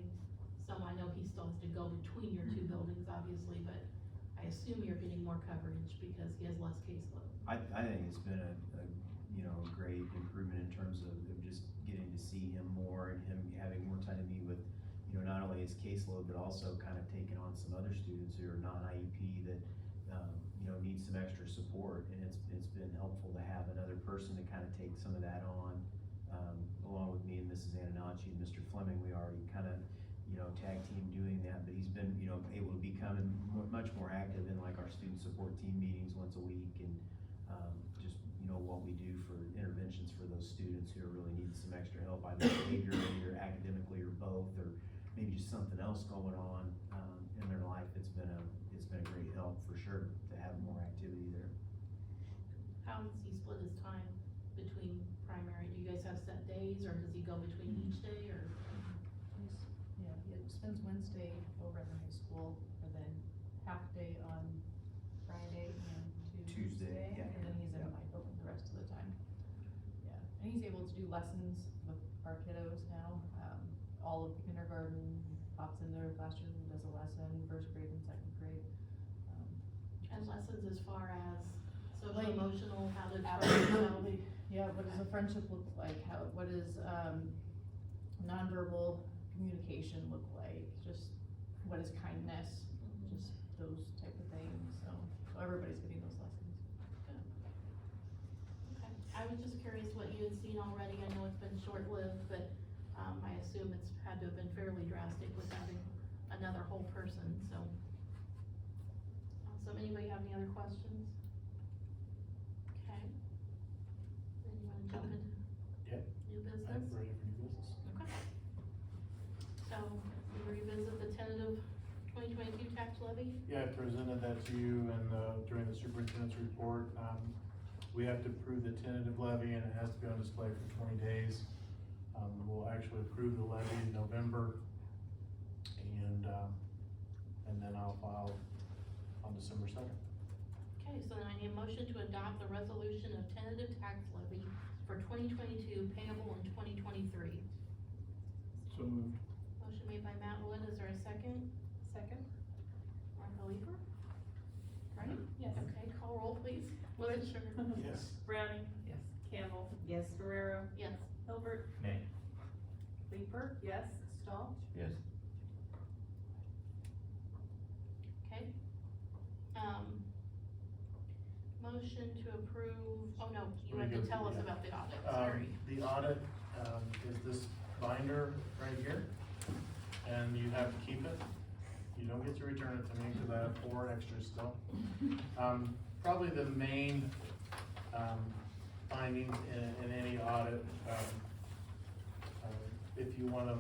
Speaker 1: some, I know he still has to go between your 2 buildings, obviously, but I assume you're getting more coverage because he has less caseload.
Speaker 8: I think it's been a great improvement in terms of just getting to see him more and him having more time to meet with, not only his caseload, but also kind of taking on some other students who are non-IEP that, need some extra support. And it's been helpful to have another person to kind of take some of that on, along with me and Mrs. Antonacci and Mr. Fleming. We already kind of, tag team doing that, but he's been, able to become much more active in like our student support team meetings once a week, and, just, what we do for interventions for those students who are really needing some extra help, either behaviorally or academically or both, or maybe just something else going on, in their life. It's been a great help for sure to have more activity there.
Speaker 1: How does he split his time between primary? Do you guys have set days, or does he go between each day, or?
Speaker 9: He spends Wednesday over at the high school, and then half day on Friday and Tuesday.
Speaker 8: Yeah.
Speaker 9: And then he's in my building the rest of the time. Yeah, and he's able to do lessons with our kiddos now. All of the kindergarten, pops in their classroom, does a lesson, 1st grade and 2nd grade.
Speaker 1: And lessons as far as social,
Speaker 9: Like,
Speaker 1: emotional, how to.
Speaker 9: Absolutely, yeah, what does a friendship look like, what is, nonverbal communication look like, just what is kindness, just those type of things, so everybody's getting those lessons.
Speaker 1: Okay, I was just curious what you had seen already. I know it's been short-lived, but, I assume it's had to have been fairly drastic with having another whole person, so. So anybody have any other questions? Okay. Then you wanna jump into
Speaker 5: Yeah.
Speaker 1: new
Speaker 5: I'm
Speaker 1: business?
Speaker 5: ready for new to you and, during the superintendent's report. We have to approve the tentative levy and it has to be on display for 20 days. We'll actually approve the levy in November and then I'll file on December 2nd.
Speaker 1: Okay, so then I need a motion to adopt the resolution of tentative tax levy for 2022 payable in 2023.
Speaker 2: So moved.
Speaker 1: Motion made by Matt Wood, is there a second?
Speaker 3: Second?
Speaker 1: Martha Leeper? Ready?
Speaker 3: Yes.
Speaker 1: Okay, call roll please. Wood?
Speaker 2: Yes.
Speaker 3: Browning?
Speaker 4: Yes.
Speaker 3: Campbell?
Speaker 9: Yes.
Speaker 3: Guerrero?
Speaker 1: Yes.
Speaker 3: Hilbert?
Speaker 6: Nay.
Speaker 3: Leeper? Yes. Stahl?
Speaker 7: Yes.
Speaker 1: Okay. Motion to approve, oh no, you have to tell us about the audit, sorry.
Speaker 5: The audit, is this binder right here, and you have to keep it. You don't get to return it to me, cause I have 4 extras still. Probably the main, findings in any audit, if you wanna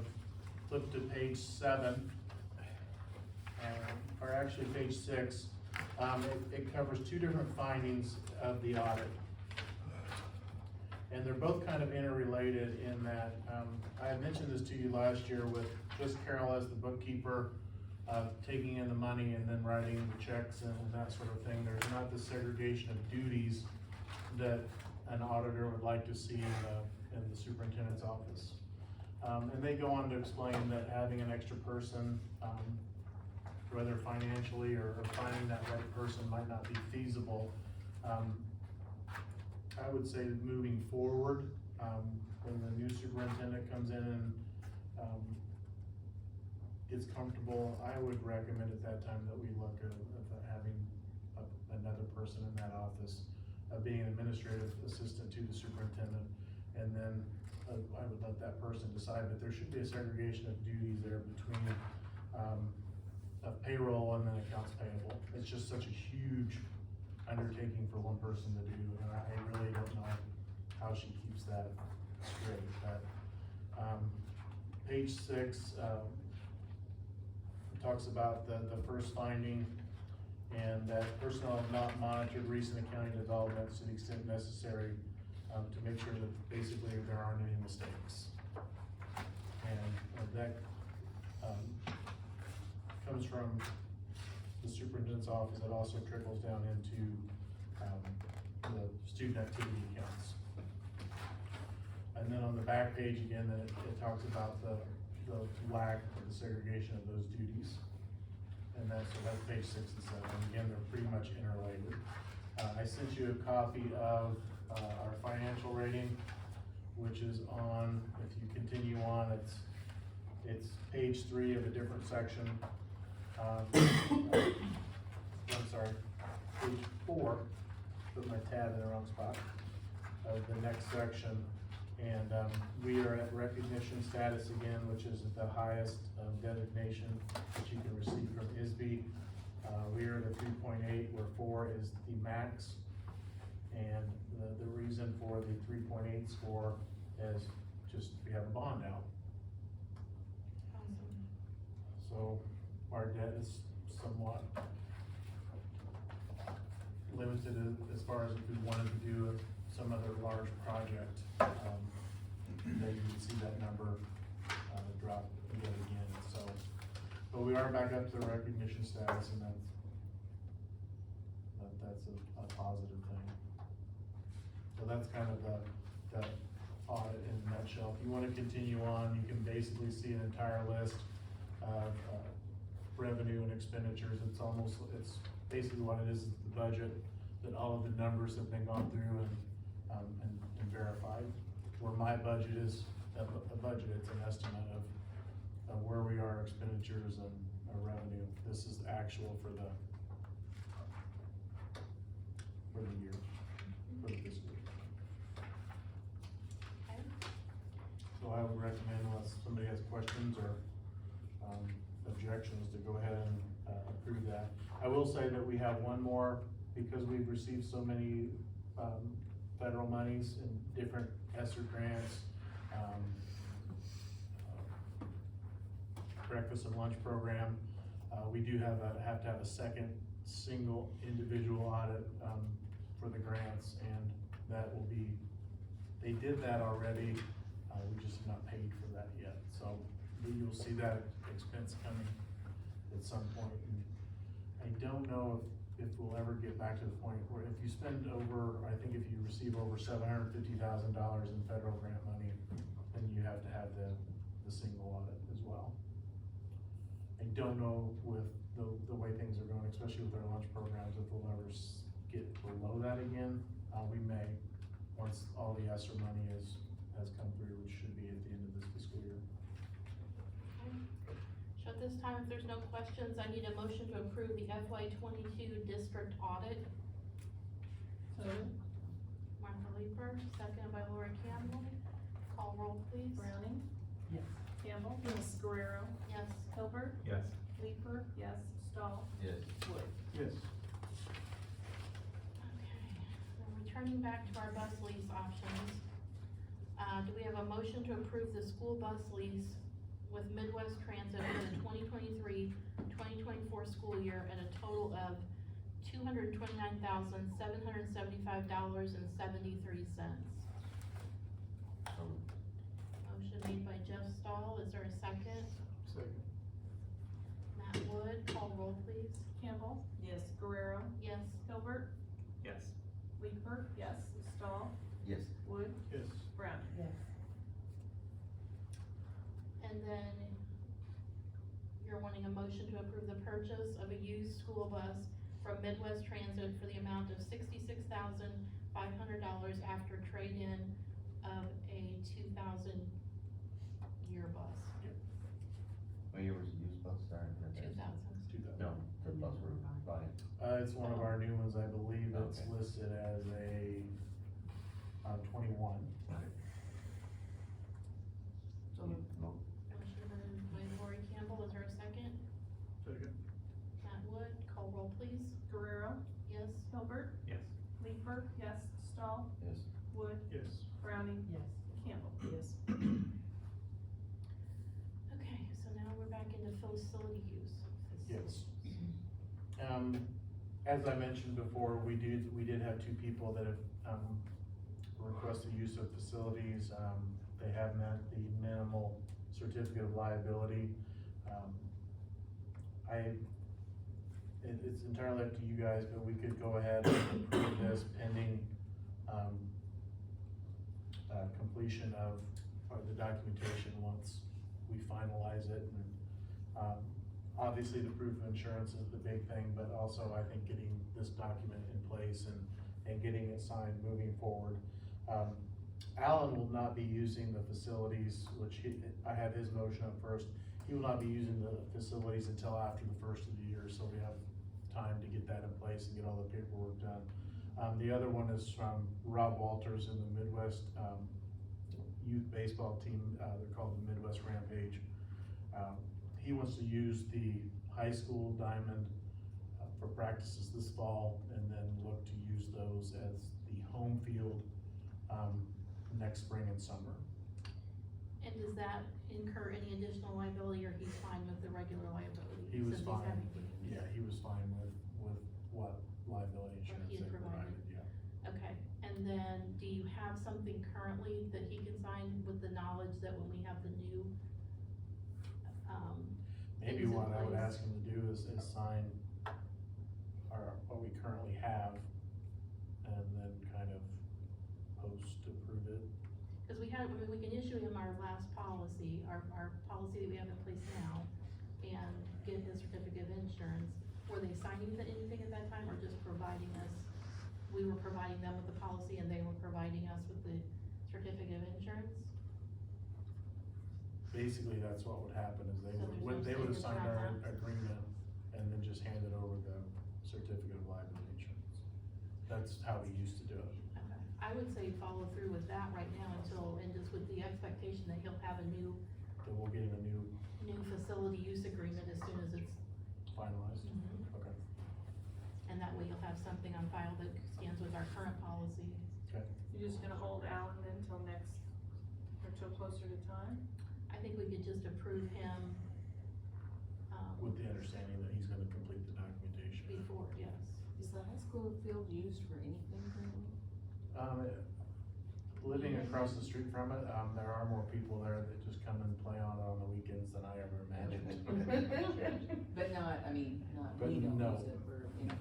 Speaker 5: flip to page 7, or actually page 6, it covers 2 different findings of the audit. And they're both kind of interrelated in that, I had mentioned this to you last year with just Carol as the bookkeeper, taking in the money and then writing the checks and that sort of thing. There's not the segregation of duties that an auditor would like to see in the superintendent's office. And they go on to explain that having an extra person, whether financially or finding that right person might not be feasible. I would say moving forward, when the new superintendent comes in and gets comfortable, I would recommend at that time that we look at having another person in that office, being an administrative assistant to the superintendent, and then I would let that person decide, but there should be a segregation of duties there between of payroll and then accounts payable. It's just such a huge undertaking for one person to do, and I really don't know how she keeps that straight. But page 6 talks about the first finding, and that personnel have not monitored recent accounting developments to the extent necessary to make sure that basically there aren't any mistakes. And that comes from the superintendent's office. It also trickles down into the student activity accounts. And then on the back page again, it talks about the lack of the segregation of those duties. And that's page 6 and 7. Again, they're pretty much interrelated. I sent you a copy of our financial rating, which is on, if you continue on, it's page 3 of a different section. I'm sorry, page 4, put my tab in the wrong spot, of the next section. And we are at recognition status again, which is the highest designation that you can receive from ISB. We are at a 3.8, where 4 is the max. And the reason for the 3.8 score is just we have a bond out.
Speaker 1: Awesome.
Speaker 5: So our debt is somewhat limited as far as if we wanted to do some other large project, then you would see that number drop yet again. So, but we are back up to the recognition status, and that's a positive thing. So that's kind of the audit in a nutshell. If you want to continue on, you can basically see an entire list of revenue and expenditures. It's basically what it is the budget, that all of the numbers have been gone through and verified. Where my budget is a budget, it's an estimate of where we are, expenditures and revenue. This is the actual for the year, for the fiscal year.
Speaker 1: Okay.
Speaker 5: So I would recommend, unless somebody has questions or objections, to go ahead and approve that. I will say that we have one more, because we've received so many federal monies and different ESSER grants, breakfast and lunch program. We do have to have a second single individual audit, for the grants, and that will be, they did that already, we just have not paid for that yet, so you'll see that expense coming at some point. And I don't know if we'll ever get back to the point where if you spend over, I think if you receive over $750,000 in federal grant money, then you have to have the single audit as well. I don't know with the way things are going, especially with our lunch programs, if we'll ever get below that again. We may, once all the ESSER money has come through, which should be at the end of this fiscal year.
Speaker 1: So at this time, if there's no questions, I need a motion to approve the FY 22 district audit.
Speaker 3: So,
Speaker 1: Martha Leeper, second by Lori Campbell. Call roll, please.
Speaker 3: Browning,
Speaker 4: Yes.
Speaker 3: Campbell. Yes. Guerrero,
Speaker 1: Yes.
Speaker 3: Hilbert,
Speaker 6: Yes.
Speaker 3: Leeper, yes, Stahl,
Speaker 7: Yes.
Speaker 3: Wood.
Speaker 2: Yes.
Speaker 1: Okay, then returning back to our bus lease options, do we have a motion to approve the school bus lease with Midwest Transit for the 2023-2024 school year at a total of $229,775.73? Motion made by Jeff Stahl, is there a second?
Speaker 2: Second.
Speaker 1: Matt Wood, call roll please.
Speaker 3: Campbell. Yes. Guerrero,
Speaker 1: Yes.
Speaker 3: Hilbert,
Speaker 6: Yes.
Speaker 3: Leeper, yes, Stahl,
Speaker 7: Yes.
Speaker 3: Wood,
Speaker 2: Yes.
Speaker 3: Browning.
Speaker 4: Yes.
Speaker 1: And then you're wanting a motion to approve the purchase of a used school bus from Midwest Transit for the amount of $66,500 after trade-in of a 2000 year bus.
Speaker 7: What year was the used bus, sorry?
Speaker 1: 2000.
Speaker 7: No, the bus we're buying.
Speaker 5: It's one of our new ones, I believe it's
Speaker 7: Okay.
Speaker 5: listed as a, 21.
Speaker 4: So moved.
Speaker 7: No.
Speaker 1: Motion by Lori Campbell, is there a second?
Speaker 2: Second.
Speaker 1: Matt Wood, call roll please.
Speaker 3: Guerrero,
Speaker 1: Yes.
Speaker 3: Hilbert,
Speaker 6: Yes.
Speaker 3: Leeper, yes, Stahl,
Speaker 7: Yes.
Speaker 3: Wood,
Speaker 2: Yes.
Speaker 3: Browning,
Speaker 4: Yes.
Speaker 3: Campbell.
Speaker 4: Yes.
Speaker 1: Okay, so now we're back into facility use.
Speaker 5: Yes. As I mentioned before, we did have two people that have, requested use of facilities. They have met the minimal certificate of liability. It's entirely up to you guys, but we could go ahead and approve this pending, completion of the documentation once we finalize it. And, obviously, the proof of insurance is the big thing, but also I think getting this document in place and getting it signed moving forward. Alan will not be using the facilities, which I have his motion up first. He will not be using the facilities until after the first of the year, so we have time to get that in place and get all the paperwork done. The other one is from Rob Walters in the Midwest, youth baseball team, they're called the Midwest Rampage. He wants to use the high school diamond for practices this fall, and then look to use those as the home field, next spring and summer.
Speaker 1: And does that incur any additional liability, or he's fine with the regular liability?
Speaker 5: He was
Speaker 1: since he's
Speaker 5: fine,
Speaker 1: having to use-
Speaker 5: yeah, he was fine with what liability insurance
Speaker 1: he
Speaker 5: they
Speaker 1: had provided.
Speaker 5: provided, yeah.
Speaker 1: Okay, and then do you have something currently that he can sign with the knowledge that when we have the new,
Speaker 5: Maybe
Speaker 1: things in
Speaker 5: what I would
Speaker 1: place?
Speaker 5: ask him to do is sign what we currently have, and then kind of post approve it.
Speaker 1: Cause we have, I mean, we can issue him our last policy, our policy that we have in place now, and get his certificate of insurance. Were they signing anything at that time, or just providing us, we were providing them with the policy and they were providing us with the certificate of insurance?
Speaker 5: Basically, that's what would happen, is
Speaker 1: So there's no
Speaker 5: they would have signed
Speaker 1: signature
Speaker 5: our
Speaker 1: on that?
Speaker 5: agreement and then just handed over the certificate of liability insurance. That's how we used to do it.
Speaker 1: Okay, I would say follow through with that right now until, and just with the expectation that he'll have a new
Speaker 5: Then we'll get him a new
Speaker 1: facility use agreement as soon as it's,
Speaker 5: finalized, okay.
Speaker 1: and that way you'll have something on file that stands with our current policy.
Speaker 3: You're just gonna hold Alan then till next, or till closer to time?
Speaker 1: I think we could just approve him,
Speaker 5: With the understanding that he's gonna complete the documentation.
Speaker 1: before, yes.
Speaker 11: Is the high school field used for anything currently?
Speaker 5: Living across the street from it, there are more people there that just come and play on it on the weekends than I ever imagined.
Speaker 11: But not, I mean, not,
Speaker 5: But
Speaker 11: we don't
Speaker 5: no.
Speaker 11: use it for anything.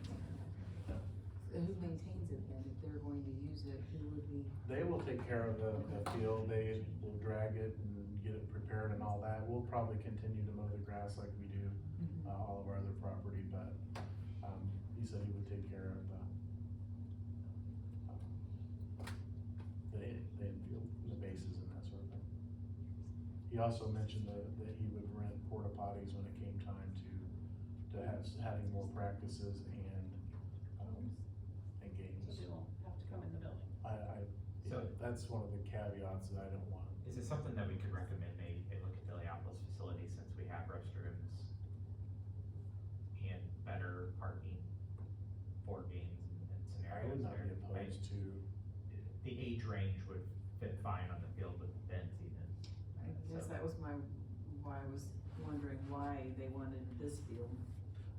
Speaker 11: So who maintains it then? If they're going to use it, who would be?
Speaker 5: They will take care of the field, they will drag it and get it prepared and all that. We'll probably continue to mow the grass like we do, all of our other property, but, he said he would take care of the infield, the bases and that sort of thing. He also mentioned that he would rent porta potties when it came time to having more practices and games.
Speaker 3: So they won't have to come in the building.
Speaker 6: So-
Speaker 5: That's one of the caveats that I don't want.
Speaker 6: Is it something that we could recommend maybe they look at the Leopolis facility since we have restrooms and better parking for games and
Speaker 5: I
Speaker 6: scenarios
Speaker 5: would not be
Speaker 6: there?
Speaker 5: opposed to,
Speaker 6: The age range would fit fine on the field with the fence even.
Speaker 11: I guess that was why I was wondering why they wanted this field.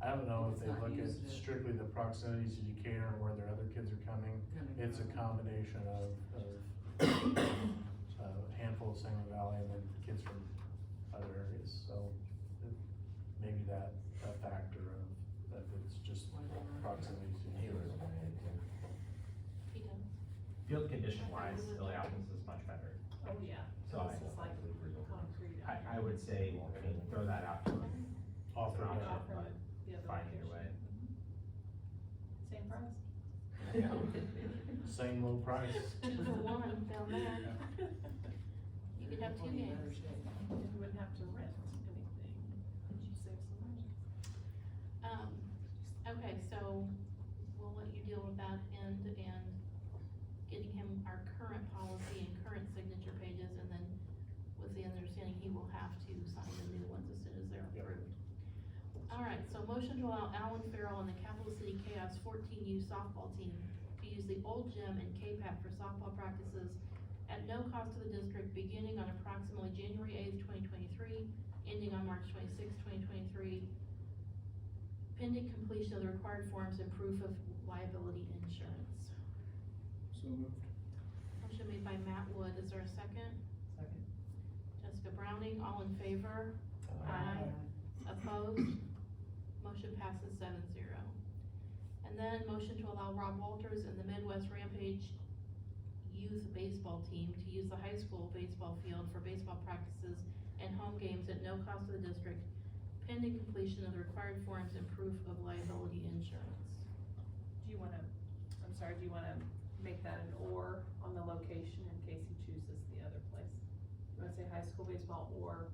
Speaker 5: I don't know if
Speaker 11: It's
Speaker 5: they
Speaker 11: not
Speaker 5: look at
Speaker 11: used to-
Speaker 5: strictly the proximity to Decatur and where their other kids are coming. It's a combination of a handful of Sangamon Valley and then kids from other areas, so maybe that factor of, that it's just proximity to Decatur.
Speaker 1: He does.
Speaker 6: Field condition wise, the Leopolis is much better.
Speaker 3: Oh, yeah.
Speaker 6: So
Speaker 3: This is like concrete.
Speaker 6: I would say, I mean, throw that out to them.
Speaker 5: Offer
Speaker 6: It's an
Speaker 5: it
Speaker 6: option,
Speaker 5: up.
Speaker 3: Offer
Speaker 6: but
Speaker 3: the other
Speaker 6: fine either way.
Speaker 3: location. Same price.
Speaker 5: Same low price.
Speaker 1: 2 for 1 down there. You could have 2
Speaker 11: Probably better
Speaker 1: games.
Speaker 11: shape.
Speaker 3: And you wouldn't have to rent anything. You save some money.
Speaker 1: Okay, so we'll let you deal with that end and getting him our current policy and current signature pages, and then with the understanding he will have to sign the new ones as soon as they're
Speaker 5: Yep.
Speaker 1: approved. All right, so motion to allow Alan Farrell and the Capital City Chaos 14U softball team to use the old gym and K-PAP for softball practices at no cost to the district, beginning on approximately January 8th, 2023, ending on March 26th, 2023, pending completion of the required forms and proof of liability insurance.
Speaker 2: So moved.
Speaker 1: Motion made by Matt Wood, is there a second?
Speaker 11: Second.
Speaker 1: Jessica Browning, all in favor? Aye. Opposed? Motion passes 7-0. And then motion to allow Rob Walters and the Midwest Rampage Youth Baseball Team to use the high school baseball field for baseball practices and home games at no cost to the district, pending completion of the required forms and proof of liability insurance.
Speaker 3: Do you wanna make that an or on the location in case he chooses the other place? You wanna say high school baseball or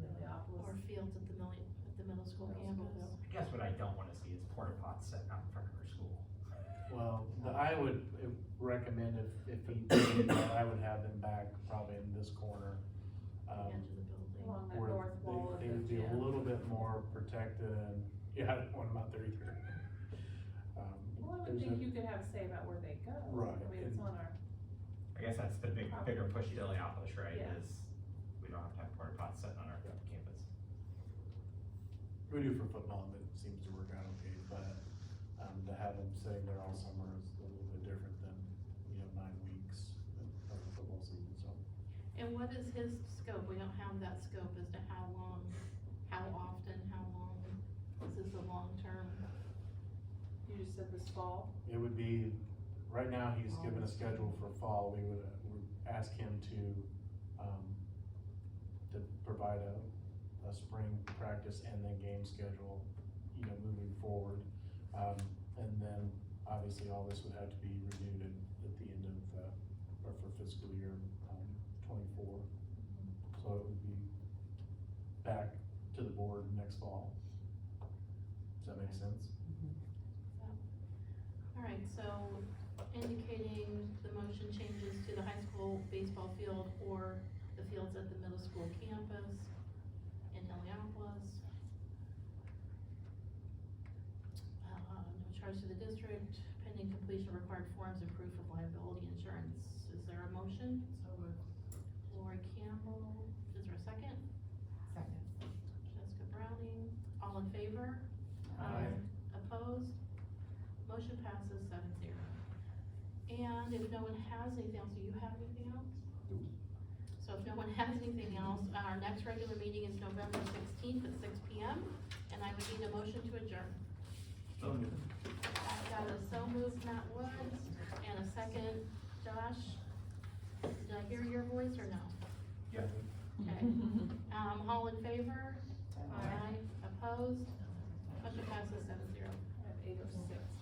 Speaker 3: Minneapolis?
Speaker 1: Or fields at the middle school campus.
Speaker 6: I guess what I don't wanna see is porta pots sitting out in front of our school.
Speaker 5: Well, I would recommend if he did that, I would have them back probably in this corner.
Speaker 1: The edge of the building.
Speaker 3: Along that
Speaker 5: Where
Speaker 3: north wall of
Speaker 5: they
Speaker 3: the
Speaker 5: would be a
Speaker 3: gym.
Speaker 5: little bit more protected and, yeah, I don't want them out there either.
Speaker 3: Well, I would
Speaker 5: There's
Speaker 3: think
Speaker 5: a-
Speaker 3: you could have a say about where they go.
Speaker 5: Right,
Speaker 3: I mean, it's
Speaker 5: and-
Speaker 3: on our,
Speaker 6: I guess that's the bigger push to Leopolis, right,
Speaker 3: Yeah.
Speaker 6: is we don't have to have porta pots sitting on our campus.
Speaker 5: We do for football, and it seems to work out okay, but, to have them sitting there all summer is a little bit different than, 9 weeks of the football season, so.
Speaker 1: And what is his scope? We don't have that scope as to how long, how often, how long. This is a long-term.
Speaker 3: you just said this fall.
Speaker 5: It would be, right now, he's given a schedule for fall, we would ask him to provide a spring practice and then game schedule, moving forward. And then, obviously, all this would have to be renewed at the end of, or for fiscal year, 24. So it would be back to the board next fall. Does that make sense?
Speaker 1: All right, so indicating the motion changes to the high school baseball field or the fields at the middle school campus in Heliopolis. No charge to the district, pending completion of required forms and proof of liability insurance. Is there a motion?
Speaker 11: So moved.
Speaker 1: Lori Campbell, is there a second?
Speaker 11: Second.
Speaker 1: Jessica Browning, all in favor?
Speaker 5: Aye.
Speaker 1: passes 7-0. And if no one has anything else, do you have anything else? So if no one has anything else, our next regular meeting is November 16th at 6 p.m. And I would need a motion to adjourn.
Speaker 2: So moved.
Speaker 1: I've got a so moved, Matt Woods, and a second, Josh. Did I hear your voice or no?
Speaker 6: Yeah.
Speaker 1: Okay. All in favor? Aye. Opposed? Motion passes 7-0.
Speaker 3: At 8:06.